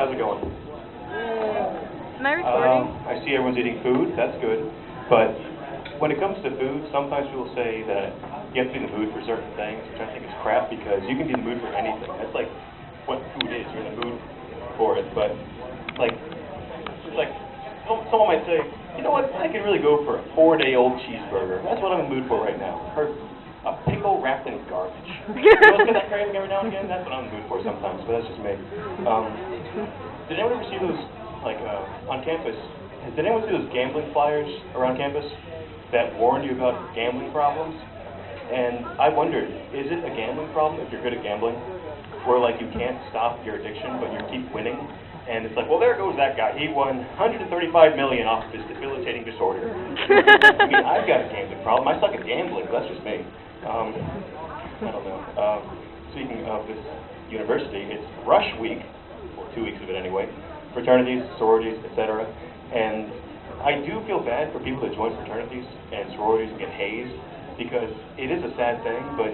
how's it going? Am I recording? I see everyone's eating food, that's good. But when it comes to food, sometimes people say that you have to be in the mood for certain things, which I think is crap because you can be in the mood for anything. That's like what food is, you're in the mood for it. But like someone might say, you know what, I could really go for a 4-day-old cheeseburger. That's what I'm in the mood for right now. Or a pickle wrapped in garbage. You know, get that craving every now and again? That's what I'm in the mood for sometimes, but that's just me. Did anyone ever see those, like, on campus, did anyone see those gambling flyers around campus that warn you about gambling problems? And I wondered, is it a gambling problem if you're good at gambling? Where, like, you can't stop your addiction, but you keep winning? And it's like, well, there goes that guy. He won $135 million off of his debilitating disorder. I mean, I've got a gambling problem. I suck at gambling, but that's just me. I don't know. Speaking of this university, it's rush week, or 2 weeks of it anyway, fraternities, sororities, etc. And I do feel bad for people that join fraternities and sororities and get hazed, because it is a sad thing, but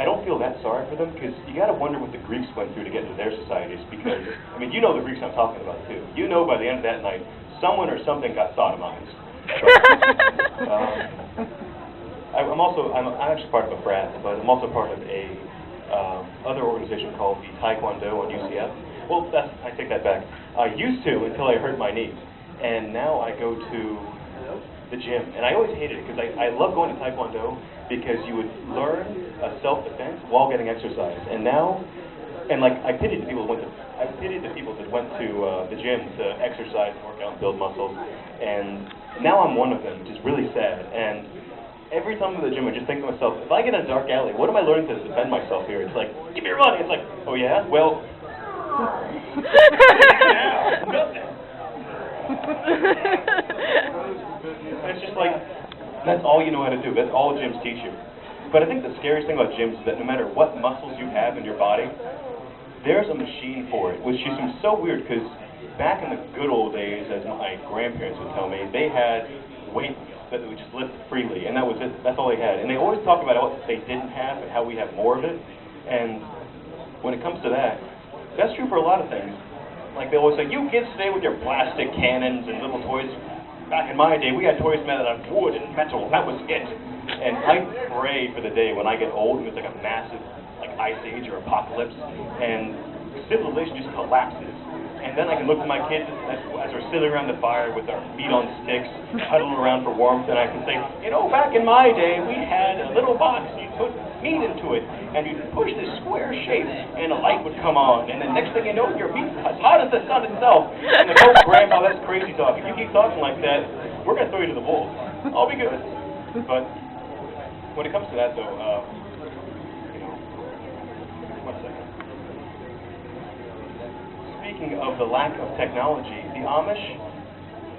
I don't feel that sorry for them, because you got to wonder what the Greeks went through to get into their societies, because, I mean, you know the Greeks I'm talking about, too. You know by the end of that night, someone or something got sodomized. I'm actually part of a frat, but I'm also part of a other organization called the Taekwondo on UCF. Well, I take that back. I used to until I hurt my knee, and now I go to the gym, and I always hated it because I love going to Taekwondo because you would learn self-defense while getting exercise. And now, and like I pitied the people that went to the gym to exercise and work out and build muscles. And now I'm one of them, which is really sad. And every time I'm at the gym, I just think to myself, if I get in a dark alley, what am I learning to defend myself here? It's like, give me your money. It's like, oh yeah, well. Nothing. It's just like, that's all you know how to do. That's all gyms teach you. But I think the scariest thing about gyms is that no matter what muscles you have in your body, there's a machine for it, which just seems so weird because back in the good old days, as my grandparents would tell me, they had weights that they would just lift freely, and that was it. That's all they had. And they always talk about what they didn't have and how we have more of it. And when it comes to that, that's true for a lot of things. Like they always say, you kids stay with your plastic cannons and little toys. Back in my day, we had toys made out of wood and metal. That was it. And I pray for the day when I get old and it's like a massive, like ice age or apocalypse, and civilization just collapses. And then I can look to my kids as we're sitting around the fire with our meat on sticks, huddling around for warmth, and I can say, you know, back in my day, we had a little box. You put meat into it, and you'd push this square shape, and a light would come on. And the next thing you know, your meat's as hot as the sun itself. And they go, Grandpa, that's crazy talk. If you keep talking like that, we're going to throw you to the wolves. I'll be good. But when it comes to that, though, you know, one second. Speaking of the lack of technology, the Amish,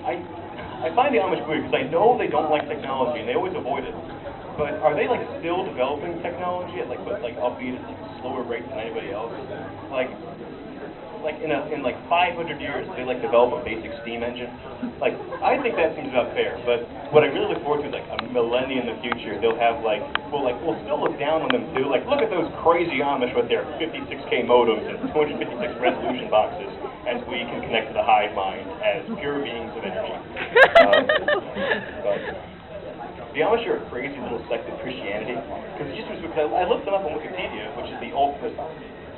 I find the Amish weird because I know they don't like technology and they always avoid it. But are they like still developing technology at like upbeat at like a slower rate than anybody else? Like in 500 years they like develop a basic steam engine. Like I think that seems about fair. But what I really look forward to is like a millennia in the future. They'll have we'll still look down on them too. Like look at those crazy Amish with their 56K modems and 256 resolution boxes, as we can connect to the hive mind as pure beings of energy. But the Amish are a crazy little sect of Christianity, because I looked them up on Wikipedia, which is the ultimate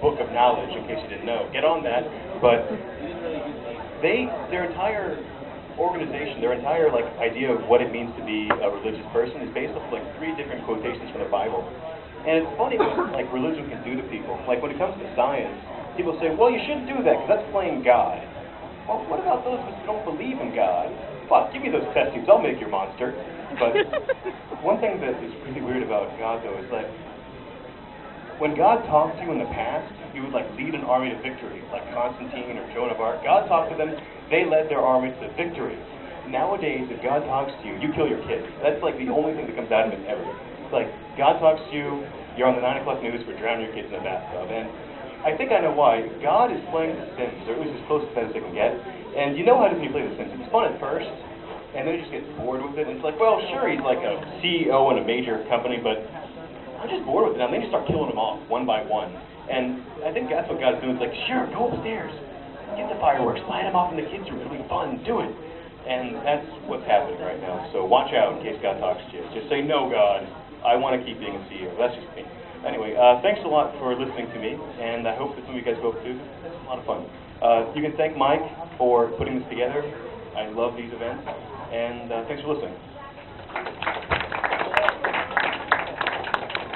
book of knowledge, in case you didn't know. Get on that. But their entire organization, their entire idea of what it means to be a religious person is based off 3 different quotations from the Bible. And it's funny what religion can do to people. Like when it comes to science, people say, well, you shouldn't do that because that's playing God. Well, what about those who don't believe in God? Fuck, give me those test tubes, I'll make your monster. But one thing that is really weird about God, though, is that when God talked to you in the past, he would lead an army to victory, like Constantine or Joan of Arc. God talked to them, they led their army to victory. Nowadays, if God talks to you, you kill your kids. That's the only thing that comes out of it ever. It's like, God talks to you, you're on the 9 o'clock news for drowning your kids in a bathtub. And I think I know why. God is playing The Sims, or at least as close to that as they can get. And you know how Disney play The Sims. It's fun at first, and then you just get bored with it. And it's like, well, sure, he's like a CEO in a major company, but I'm just bored with it. And then you start killing them off one by one. And I think that's what God's doing. It's like, sure, go upstairs. get the fireworks, light them off in the kids' room. It'll be fun. Do it. And that's what's happening right now. So watch out in case God talks to you. Just say, no, God, I want to keep being a CEO. That's just me. Anyway, thanks a lot for listening to me, and I hope that some of you guys go up too. It's a lot of fun. You can thank Mike for putting this together. I love these events, and thanks for listening.